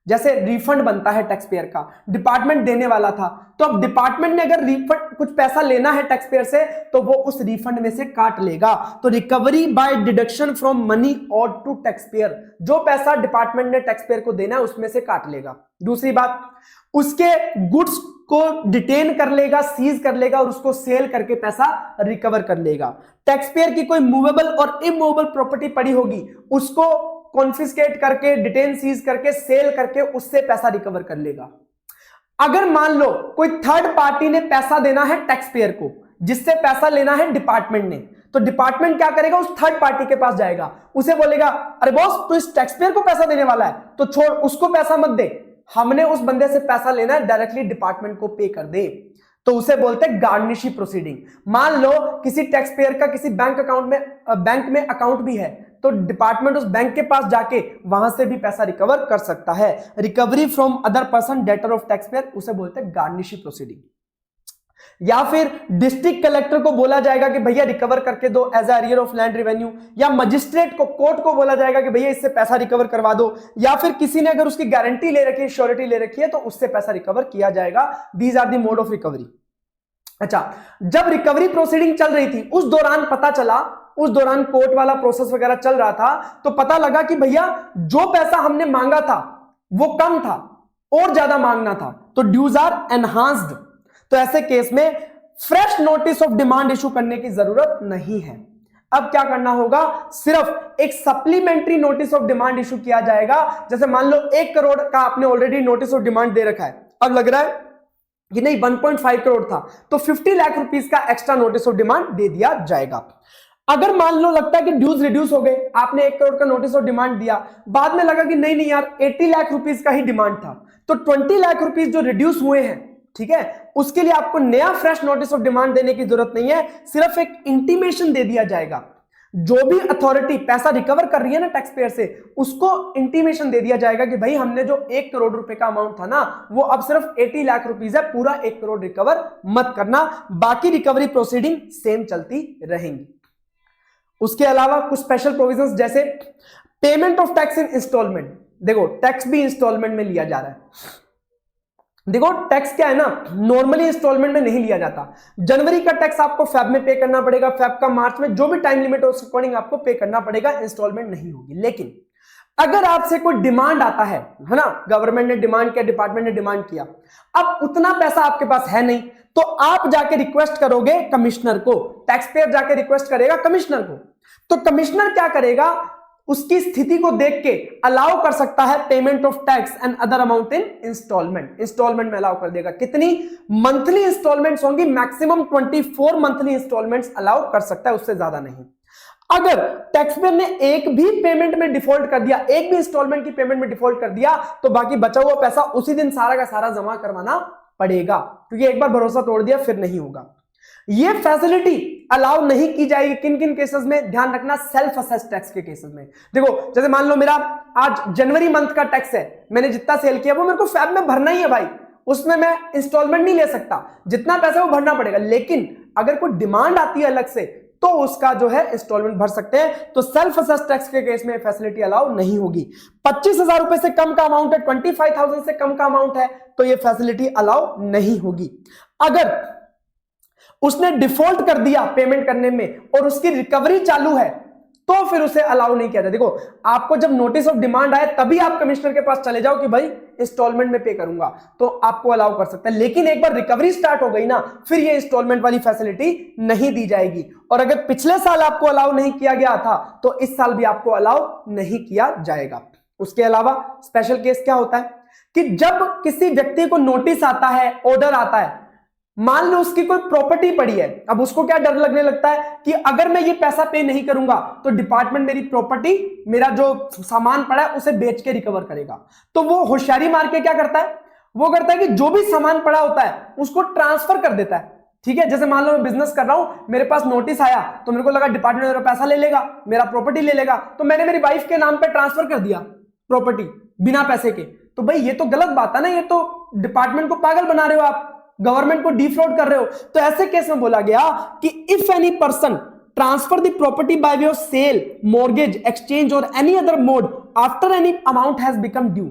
जैसे रिफंड बनता है टैक्स पेयर का, डिपार्टमेंट देने वाला था, तो अब डिपार्टमेंट ने अगर रिफंड कुछ पैसा लेना है टैक्स पेयर से तो वो उस रिफंड में से काट लेगा। तो recovery by deduction from money और टू टैक्स पेयर, जो पैसा डिपार्टमेंट ने टैक्स पेयर को देना है उसमें से काट लेगा। दूसरी बात, उसके गुड्स को डिटेन कर लेगा, सीज कर लेगा और उसको सेल करके पैसा रिकवर कर लेगा। टैक्स पेयर की कोई मूवेबल और इमूवेबल प्रॉपर्टी पड़ी होगी उसको कॉन्फिस्केट करके, डिटेन सीज करके, सेल करके उससे पैसा रिकवर कर लेगा। अगर मान लो कोई थर्ड पार्टी ने पैसा देना है टैक्स पेयर को, जिससे पैसा लेना है डिपार्टमेंट ने, तो डिपार्टमेंट क्या करेगा, उस थर्ड पार्टी के पास जाएगा, उसे बोलेगा अरे बॉस तू इस टैक्स पेयर को पैसा देने वाला है तो छोड़, उसको पैसा मत दे, हमने उस बंदे से पैसा लेना है, डायरेक्टली डिपार्टमेंट को पे कर दे, तो उसे बोलते हैं गार्निशी प्रोसीडिंग। मान लो किसी टैक्स पेयर का किसी बैंक में अकाउंट भी है, तो डिपार्टमेंट उस बैंक के पास जाके वहां से भी पैसा रिकवर कर सकता है। Recovery from other person debtor of tax payer, उसे बोलते हैं गार्निशी प्रोसीडिंग। या फिर डिस्ट्रिक्ट कलेक्टर को बोला जाएगा कि भैया रिकवर करके दो as arrear of land revenue, या मजिस्ट्रेट को, कोर्ट को बोला जाएगा कि भैया इससे पैसा रिकवर करवा दो, या फिर किसी ने अगर उसकी गारंटी ले रखी है, श्योरिटी ले रखी है, तो उससे पैसा रिकवर किया जाएगा। These are the mode of recovery. अच्छा, जब रिकवरी प्रोसीडिंग चल रही थी उस दौरान पता चला, उस दौरान कोर्ट वाला प्रोसेस वगैरह चल रहा था, तो पता लगा कि भैया जो पैसा हमने मांगा था वो कम था और ज्यादा मांगना था, तो ड्यूज आर एनहांस्ड। तो ऐसे केस में fresh notice of demand issue करने की जरूरत नहीं है। अब क्या करना होगा, सिर्फ एक supplementary notice of demand issue किया जाएगा। जैसे मान लो 1 करोड़ का आपने ऑलरेडी नोटिस ऑफ डिमांड दे रखा है, अब लग रहा है कि नहीं 1.5 करोड़ था, तो 50 लाख रुपीस का एक्स्ट्रा नोटिस ऑफ डिमांड दे दिया जाएगा। अगर मान लो लगता है कि ड्यूज रिड्यूस हो गए, आपने 1 करोड़ का नोटिस ऑफ डिमांड दिया, बाद में लगा कि नहीं नहीं यार 80 लाख रुपीस का ही डिमांड था, तो 20 लाख रुपीस जो रिड्यूस हुए हैं, ठीक है, उसके लिए आपको नया फ्रेश नोटिस ऑफ डिमांड देने की जरूरत नहीं है, सिर्फ एक इंटीमेशन दे दिया जाएगा। जो भी अथॉरिटी पैसा रिकवर कर रही है ना टैक्स पेयर से, उसको इंटीमेशन दे दिया जाएगा कि भाई हमने जो 1 करोड़ रुपए का अमाउंट था ना, वो अब सिर्फ 80 लाख रुपीस है, पूरा 1 करोड़ रिकवर मत करना, बाकी रिकवरी प्रोसीडिंग सेम चलती रहेंगी। उसके अलावा कुछ स्पेशल प्रोविजंस, जैसे payment of tax in instalment. देखो टैक्स भी इंस्टॉलमेंट में लिया जा रहा है। देखो टैक्स क्या है ना, नॉर्मली इंस्टॉलमेंट में नहीं लिया जाता। जनवरी का टैक्स आपको फेब में पे करना पड़ेगा, फेब का मार्च में, जो भी टाइम लिमिट है उस अकॉर्डिंग आपको पे करना पड़ेगा, इंस्टॉलमेंट नहीं होगी। लेकिन अगर आपसे कोई डिमांड आता है ना, गवर्नमेंट ने डिमांड किया, डिपार्टमेंट ने डिमांड किया, अब उतना पैसा आपके पास है नहीं, तो आप जाके रिक्वेस्ट करोगे कमिश्नर को, टैक्स पेयर जाके रिक्वेस्ट करेगा कमिश्नर को। तो कमिश्नर क्या करेगा, उसकी स्थिति को देख के अलाउ कर सकता है payment of tax and other amount in instalment. Instalment में अलाउ कर देगा। कितनी मंथली इंस्टॉलमेंट्स होंगी, मैक्सिमम 24 मंथली इंस्टॉलमेंट्स अलाउ कर सकता है, उससे ज्यादा नहीं। अगर टैक्स पेयर ने एक भी पेमेंट में डिफॉल्ट कर दिया, एक भी इंस्टॉलमेंट की पेमेंट में डिफॉल्ट कर दिया, तो बाकी बचा हुआ पैसा उसी दिन सारा का सारा जमा करवाना पड़ेगा, क्योंकि एक बार भरोसा तोड़ दिया फिर नहीं होगा। यह फैसिलिटी अलाउ नहीं की जाएगी किन किन केसेस में, ध्यान रखना, सेल्फ असेस्ड टैक्स के केसेस में। देखो जैसे मान लो मेरा आज जनवरी मंथ का टैक्स है, मैंने जितना सेल किया वो मेरे को फेब में भरना ही है भाई, उसमें मैं इंस्टॉलमेंट नहीं ले सकता, जितना पैसा वो भरना पड़ेगा। लेकिन अगर कोई डिमांड आती है अलग से तो उसका जो है इंस्टॉलमेंट भर सकते हैं। तो सेल्फ असेस्ड टैक्स के केस में फैसिलिटी अलाउ नहीं होगी। 25,000 रुपए से कम का अमाउंट है, 25,000 से कम का अमाउंट है, तो ये फैसिलिटी अलाउ नहीं होगी। अगर उसने डिफॉल्ट कर दिया पेमेंट करने में और उसकी रिकवरी चालू है, तो फिर उसे अलाउ नहीं किया जाए। देखो आपको जब नोटिस ऑफ डिमांड आए तभी आप कमिश्नर के पास चले जाओ कि भाई इंस्टॉलमेंट में पे करूंगा, तो आपको अलाउ कर सकता है। लेकिन एक बार रिकवरी स्टार्ट हो गई ना, फिर ये इंस्टॉलमेंट वाली फैसिलिटी नहीं दी जाएगी। और अगर पिछले साल आपको अलाउ नहीं किया गया था तो इस साल भी आपको अलाउ नहीं किया जाएगा। उसके अलावा स्पेशल केस क्या होता है कि जब किसी व्यक्ति को नोटिस आता है, ऑर्डर आता है, मान लो उसकी कोई प्रॉपर्टी पड़ी है, अब उसको क्या डर लगने लगता है कि अगर मैं ये पैसा पे नहीं करूंगा तो डिपार्टमेंट मेरी प्रॉपर्टी, मेरा जो सामान पड़ा है उसे बेच के रिकवर करेगा। तो वो होशियारी मार के क्या करता है, वो करता है कि जो भी सामान पड़ा होता है उसको ट्रांसफर कर देता है। ठीक है, जैसे मान लो मैं बिजनेस कर रहा हूं, मेरे पास नोटिस आया तो मेरे को लगा डिपार्टमेंट मेरा पैसा ले लेगा, मेरा प्रॉपर्टी ले लेगा, तो मैंने मेरी वाइफ के नाम पे ट्रांसफर कर दिया प्रॉपर्टी बिना पैसे के। तो भाई ये तो गलत बात है ना, ये तो डिपार्टमेंट को पागल बना रहे हो आप, गवर्नमेंट को डिफ्रॉड कर रहे हो। तो ऐसे केस में बोला गया कि if any person transfer the property by way of sale, mortgage, exchange और any other mode after any amount has become due,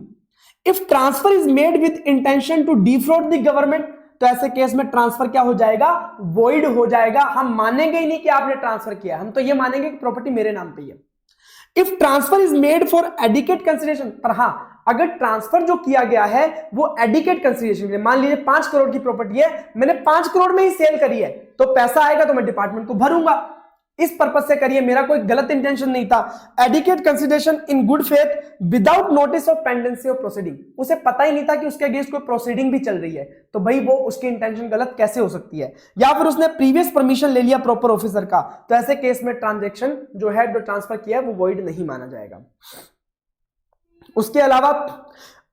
if transfer is made with intention to defraud the government, तो ऐसे case में transfer क्या हो जाएगा, void हो जाएगा। हम मानेंगे ही नहीं कि आपने ट्रांसफर किया, हम तो ये मानेंगे कि प्रॉपर्टी मेरे नाम पे है। If transfer is made for adequate consideration, पर हां अगर ट्रांसफर जो किया गया है वो एडिकेट कंसिडरेशन के लिए, मान लीजिए 5 करोड़ की प्रॉपर्टी है, मैंने 5 करोड़ में ही सेल करी है, तो पैसा आएगा तो मैं डिपार्टमेंट को भरूंगा, इस पर्पस से करिए, मेरा कोई गलत इंटेंशन नहीं था। Adequate consideration in good faith without notice of pendency of proceeding, उसे पता ही नहीं था कि उसके अगेंस्ट कोई प्रोसीडिंग भी चल रही है, तो भाई वो उसकी इंटेंशन गलत कैसे हो सकती है। या फिर उसने प्रीवियस परमिशन ले लिया प्रॉपर ऑफिसर का, तो ऐसे केस में ट्रांजैक्शन जो है, जो ट्रांसफर किया है वो वॉइड नहीं माना जाएगा। उसके अलावा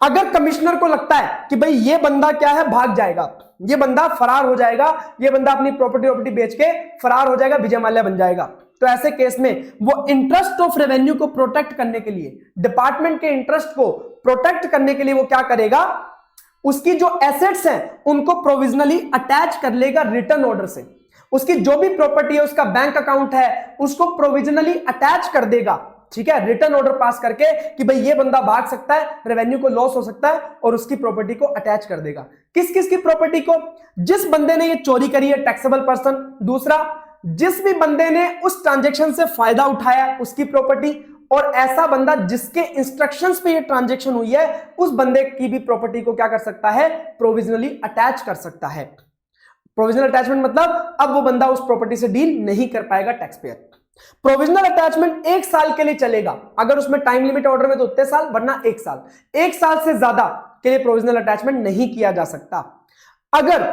अगर कमिश्नर को लगता है कि भाई ये बंदा क्या है, भाग जाएगा, ये बंदा फरार हो जाएगा, ये बंदा अपनी प्रॉपर्टी बेच के फरार हो जाएगा, विजय माल्या बन जाएगा, तो ऐसे केस में वो इंटरेस्ट ऑफ रेवेन्यू को प्रोटेक्ट करने के लिए, डिपार्टमेंट के इंटरेस्ट को प्रोटेक्ट करने के लिए वो क्या करेगा, उसकी जो एसेट्स हैं उनको प्रोविजनली अटैच कर लेगा रिटर्न ऑर्डर से। उसकी जो भी प्रॉपर्टी है, उसका बैंक अकाउंट है, उसको प्रोविजनली अटैच कर देगा, ठीक है, रिटर्न ऑर्डर पास करके कि भाई ये बंदा भाग सकता है, रेवेन्यू को लॉस हो सकता है, और उसकी प्रॉपर्टी को अटैच कर देगा। किस किस की प्रॉपर्टी को, जिस बंदे ने ये चोरी करी है टैक्सेबल पर्सन, दूसरा जिस भी बंदे ने उस ट्रांजैक्शन से फायदा उठाया उसकी प्रॉपर्टी, और ऐसा बंदा जिसके इंस्ट्रक्शंस पे ये ट्रांजैक्शन हुई है उस बंदे की भी प्रॉपर्टी को क्या कर सकता है, प्रोविजनली अटैच कर सकता है। प्रोविजनल अटैचमेंट मतलब अब वो बंदा उस प्रॉपर्टी से डील नहीं कर पाएगा टैक्स पेयर। प्रोविजनल अटैचमेंट 1 साल के लिए चलेगा, अगर उसमें टाइम लिमिट ऑर्डर में तो उतने साल, वरना 1 साल। 1 साल से ज्यादा के लिए प्रोविजनल अटैचमेंट नहीं किया जा सकता। अगर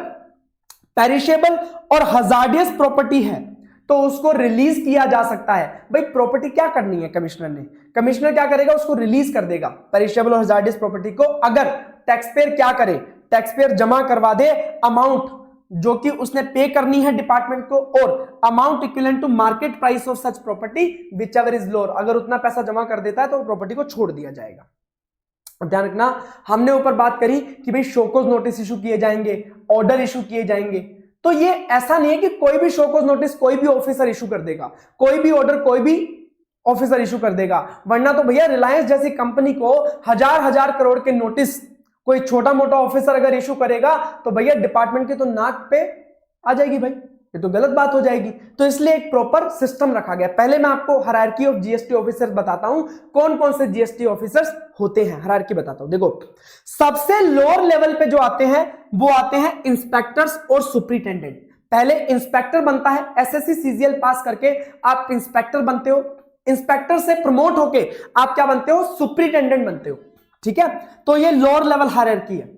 पेरिशेबल और हजार्डियस प्रॉपर्टी है तो उसको रिलीज किया जा सकता है। भाई प्रॉपर्टी क्या करनी है कमिश्नर ने, कमिश्नर क्या करेगा, उसको रिलीज कर देगा पेरिशेबल और हजार्डियस प्रॉपर्टी को। अगर टैक्स पेयर क्या करे, टैक्स पेयर जमा करवा दे अमाउंट जो कि उसने पे करनी है डिपार्टमेंट को, और amount equivalent to market price of such property whichever is lower, अगर उतना पैसा जमा कर देता है तो प्रॉपर्टी को छोड़ दिया जाएगा। ध्यान रखना, हमने ऊपर बात करी कि भाई शोकॉज नोटिस इशू किए जाएंगे, ऑर्डर इशू किए जाएंगे, तो ये ऐसा नहीं है कि कोई भी शोकॉज नोटिस कोई भी ऑफिसर इशू कर देगा, कोई भी ऑर्डर कोई भी ऑफिसर इशू कर देगा, वरना तो भैया रिलायंस जैसी कंपनी को हजार करोड़ के नोटिस कोई छोटा मोटा ऑफिसर अगर इशू करेगा तो भैया डिपार्टमेंट के तो नाक पे आ जाएगी भाई, ये तो गलत बात हो जाएगी। तो इसलिए एक प्रॉपर सिस्टम रखा गया। पहले मैं आपको हायरार्की ऑफ जीएसटी ऑफिसर्स बताता हूं, कौन कौन से जीएसटी ऑफिसर्स होते हैं, हायरार्की बताता हूं। देखो, सबसे लोअर लेवल पे जो आते हैं वो आते हैं इंस्पेक्टर्स और सुपरिटेंडेंट। पहले इंस्पेक्टर बनता है, एसएससी सीजीएल पास करके आप इंस्पेक्टर बनते हो, इंस्पेक्टर से प्रमोट होके आप क्या बनते हो, सुपरिटेंडेंट बनते हो, ठीक है। तो ये लोअर लेवल हायरार्की है।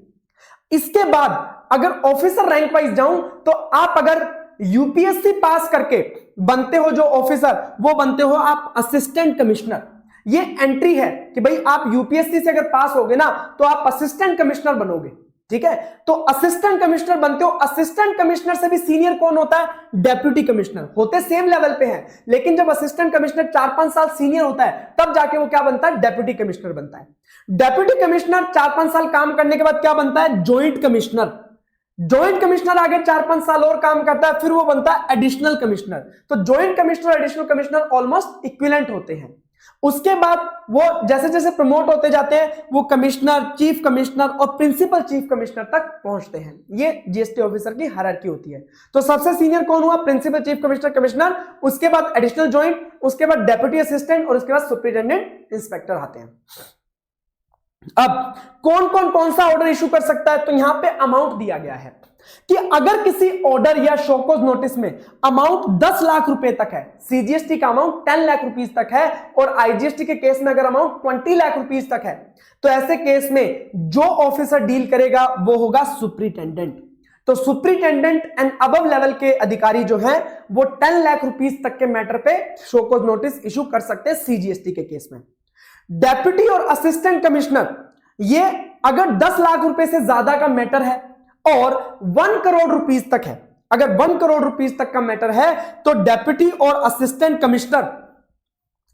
इसके बाद अगर ऑफिसर रैंक वाइज जाऊं तो आप अगर यूपीएससी पास करके बनते हो जो ऑफिसर, वो बनते हो आप असिस्टेंट कमिश्नर। ये एंट्री है कि भाई आप यूपीएससी से अगर पास होगे ना तो आप असिस्टेंट कमिश्नर बनोगे, ठीक है। तो असिस्टेंट कमिश्नर बनते हो। असिस्टेंट कमिश्नर से भी सीनियर कौन होता है, डेप्यूटी कमिश्नर। होते सेम लेवल पे हैं, लेकिन जब असिस्टेंट कमिश्नर 4-5 साल सीनियर होता है तब जाके वो क्या बनता है, डेप्यूटी कमिश्नर बनता है। डेप्यूटी कमिश्नर 4-5 साल काम करने के बाद क्या बनता है, ज्वाइंट कमिश्नर। ज्वाइंट कमिश्नर आगे 4-5 साल और काम करता है, फिर वो बनता है एडिशनल कमिश्नर। तो joint commissioner additional commissioner almost equivalent होते हैं। उसके बाद वो जैसे जैसे प्रमोट होते जाते हैं वो कमिश्नर, चीफ कमिश्नर और प्रिंसिपल चीफ कमिश्नर तक पहुंचते हैं। ये जीएसटी ऑफिसर की हायरार्की होती है। तो सबसे सीनियर कौन हुआ, प्रिंसिपल चीफ कमिश्नर कमिश्नर, उसके बाद एडिशनल ज्वाइंट, उसके बाद डेप्यूटी असिस्टेंट और उसके बाद सुपरिटेंडेंट इंस्पेक्टर आते हैं। अब कौन सा ऑर्डर इशू कर सकता है, तो यहां पे अमाउंट दिया गया है कि अगर किसी ऑर्डर या शोकॉज नोटिस में अमाउंट 10 लाख रुपए तक है, सीजीएसटी का अमाउंट 10 लाख रुपीस तक है और आईजीएसटी के केस में अगर अमाउंट 20 लाख रुपीस तक है, तो ऐसे केस में जो ऑफिसर डील करेगा वो होगा सुपरिटेंडेंट। तो सुपरिटेंडेंट एंड अबव लेवल के अधिकारी जो हैं वो 10 लाख रुपीस तक के मैटर पे शोकॉज नोटिस इशू कर सकते हैं सीजीएसटी के केस में। डेप्यूटी और असिस्टेंट कमिश्नर, ये अगर 10 लाख रुपए से ज्यादा का मैटर है और 1 करोड़ रुपीस तक है, अगर 1 करोड़ रुपीस तक का मैटर है तो डेप्यूटी और असिस्टेंट कमिश्नर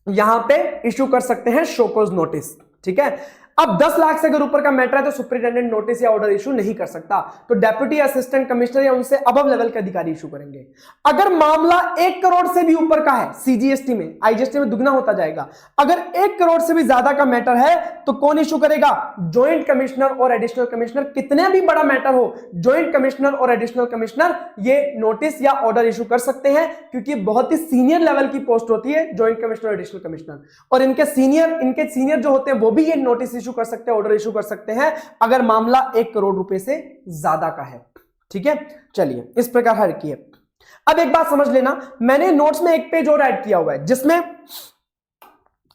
यहां पे इशू कर सकते हैं शोकॉज नोटिस, ठीक है। अब 10 लाख से अगर ऊपर का मैटर है तो सुपरिटेंडेंट नोटिस या ऑर्डर इशू नहीं कर सकता, तो डेप्यूटी असिस्टेंट कमिश्नर या उनसे अबव लेवल के अधिकारी इशू करेंगे। अगर मामला 1 करोड़ से भी ऊपर का है, सीजीएसटी में, आईजीएसटी में दुगना होता जाएगा, अगर 1 करोड़ से भी ज्यादा का मैटर है तो कौन इशू करेगा, ज्वाइंट कमिश्नर और एडिशनल कमिश्नर। कितने भी बड़ा मैटर हो, ज्वाइंट कमिश्नर और एडिशनल कमिश्नर ये नोटिस या ऑर्डर इशू कर सकते हैं, क्योंकि बहुत ही सीनियर लेवल की पोस्ट होती है ज्वाइंट कमिश्नर और एडिशनल कमिश्नर, और इनके सीनियर जो होते हैं वो भी ये नोटिस इशू कर सकते हैं, ऑर्डर इशू कर सकते हैं अगर मामला 1 करोड़ रुपए से ज्यादा का है, ठीक है। चलिए, इस प्रकार हर की है। अब एक बात समझ लेना, मैंने नोट्स में एक पेज और ऐड किया हुआ है जिसमें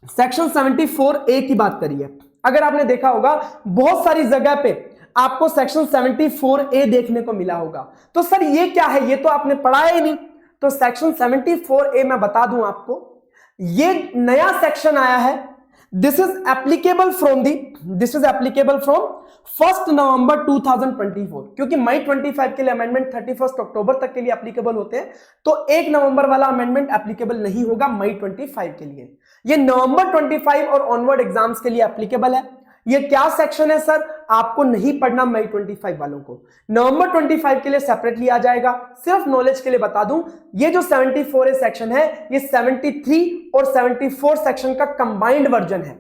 सेक्शन 74A की बात करी है। अगर आपने देखा होगा बहुत सारी जगह पे आपको सेक्शन 74A देखने को मिला होगा, तो सर ये क्या है, ये तो आपने पढ़ाया ही नहीं। तो सेक्शन 74A मैं बता दूं आपको, ये नया सेक्शन आया है। दिस इज एप्लीकेबल फ्रॉम 1 नवंबर 2024, क्योंकि मई 25 के लिए अमेंडमेंट 31 अक्टूबर तक के लिए एप्लीकेबल होते हैं, तो 1 नवंबर वाला अमेंडमेंट एप्लीकेबल नहीं होगा मई 25 के लिए। ये नवंबर 25 और ऑनवर्ड एग्जाम्स के लिए एप्लीकेबल है। ये क्या सेक्शन है सर, आपको नहीं पढ़ना मई 25 वालों को, नवंबर 25 के लिए सेपरेटली आ जाएगा। सिर्फ नॉलेज के लिए बता दूं, ये जो 74A सेक्शन है ये 73 और 74 सेक्शन का कंबाइंड वर्जन है।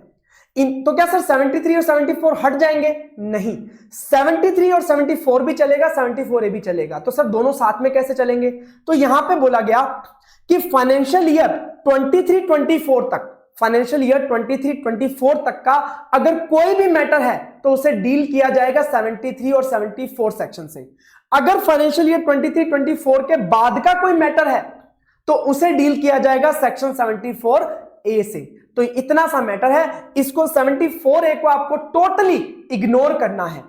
तो क्या सर 73 और 74 हट जाएंगे, नहीं, 73 और 74 भी चलेगा, 74A भी चलेगा। तो सर दोनों साथ में कैसे चलेंगे, तो यहां पे बोला गया कि फाइनेंशियल ईयर 23-24 तक, फाइनेंशियल ईयर 23-24 तक का अगर कोई भी मैटर है तो उसे डील किया जाएगा 73 और 74 सेक्शन से। अगर फाइनेंशियल ईयर 23-24 के बाद का कोई मैटर है तो उसे डील किया जाएगा सेक्शन 74A से। तो इतना सा मैटर है, इसको 74A को आपको टोटली इग्नोर करना है,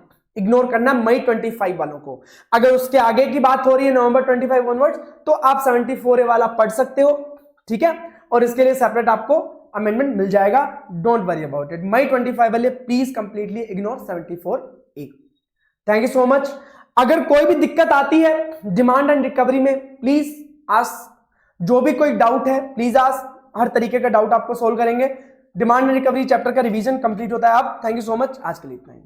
मई 25 वालों को। अगर उसके आगे की बात हो रही है नवंबर 25 ऑनवर्ड्स, तो आप 74A वाला पढ़ सकते हो, ठीक है, और इसके लिए सेपरेट आपको अमेंडमेंट मिल जाएगा, डोंट वरी अबाउट इट। मई 25 वाले please completely ignore 74A। Thank you so much. अगर कोई भी दिक्कत आती है डिमांड एंड रिकवरी में, प्लीज आस्क, जो भी कोई डाउट है प्लीज आस्क, हर तरीके का डाउट आपको सोल्व करेंगे। डिमांड एंड रिकवरी चैप्टर का रिवीजन कंप्लीट होता है अब। थैंक यू सो मच, आज के लिए इतना ही।